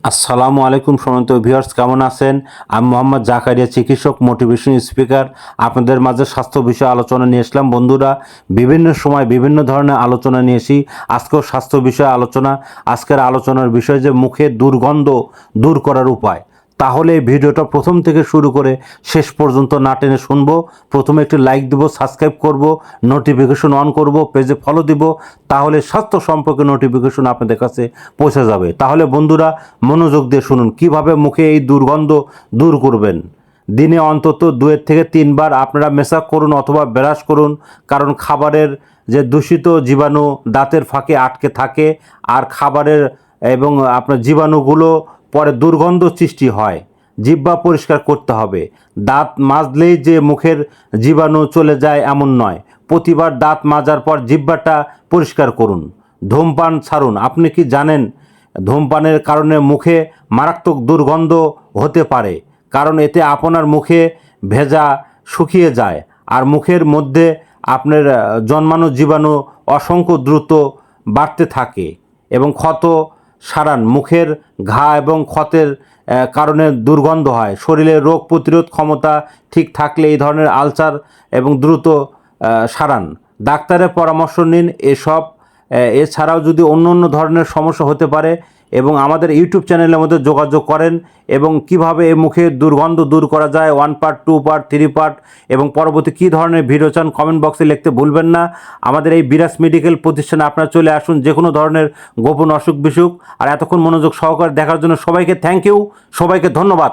আসসালামু আলাইকুম সম্মানিত ভিউয়ার্স, কেমন আছেন? আমি মোহাম্মদ জাকারিয়া, চিকিৎসক, মোটিভেশন স্পিকার। আপনাদের মাঝে স্বাস্থ্য বিষয়ে আলোচনা নিয়ে আসলাম। বন্ধুরা, বিভিন্ন সময় বিভিন্ন ধরনের আলোচনা নিয়ে আসি। আজকেও স্বাস্থ্য বিষয়ে আলোচনা। আজকের আলোচনার বিষয় যে মুখের দুর্গন্ধ দূর করার উপায়। তাহলে এই ভিডিওটা প্রথম থেকে শুরু করে শেষ পর্যন্ত না টেনে শুনবো। প্রথমে একটি লাইক দিব, সাবস্ক্রাইব করব, নোটিফিকেশন অন করব, পেজে ফলো দিব। তাহলে স্বাস্থ্য সম্পর্কে নোটিফিকেশন আপনাদের কাছে পৌঁছে যাবে। তাহলে বন্ধুরা, মনোযোগ দিয়ে শুনুন কিভাবে মুখে এই দুর্গন্ধ দূর করবেন। দিনে অন্তত 2 থেকে 3 বার আপনারা মেসাজ করুন অথবা ব্রাশ করুন। কারণ খাবারের যে দূষিত জীবাণু দাঁতের ফাঁকে আটকে থাকে, আর খাবারের এবং আপনার জীবাণুগুলো পরে দুর্গন্ধ সৃষ্টি হয়। জিহ্বা পরিষ্কার করতে হবে। দাঁত মাজলেই যে মুখের জীবাণু চলে যায় এমন নয়। প্রতিবার দাঁত মাজার পর জিহ্বাটা পরিষ্কার করুন। ধূমপান ছাড়ুন। আপনি কি জানেন ধূমপানের কারণে মুখে মারাত্মক দুর্গন্ধ হতে পারে? কারণ এতে আপনার মুখে ভেজা শুকিয়ে যায়, আর মুখের মধ্যে আপনার জন্মানো জীবাণু অসংখ্য দ্রুত বাড়তে থাকে এবং ক্ষত সারান। মুখের ঘা এবং ক্ষতের কারণে দুর্গন্ধ হয়। শরীরের রোগ প্রতিরোধ ক্ষমতা ঠিক থাকলে এই ধরনের আলসার এবং দ্রুত সারান। ডাক্তারের পরামর্শ নিন। এছাড়াও যদি অন্য অন্য ধরনের সমস্যা হতে পারে এবং আমাদের ইউটিউব চ্যানেলের মধ্যে যোগাযোগ করেন, এবং কিভাবে এই মুখের দুর্গন্ধ দূর করা যায় 1 পার্ট, 2 পার্ট, 3 পার্ট, এবং পরবর্তী কী ধরনের ভিডিও চান কমেন্ট বক্সে লিখতে ভুলবেন না। আমাদের এই বিরাজ মেডিকেল প্রতিষ্ঠানে আপনারা চলে আসুন যে কোনো ধরনের গোপন অসুখ বিসুখ। আর এতক্ষণ মনোযোগ সহকারে দেখার জন্য সবাইকে থ্যাংক ইউ, সবাইকে ধন্যবাদ।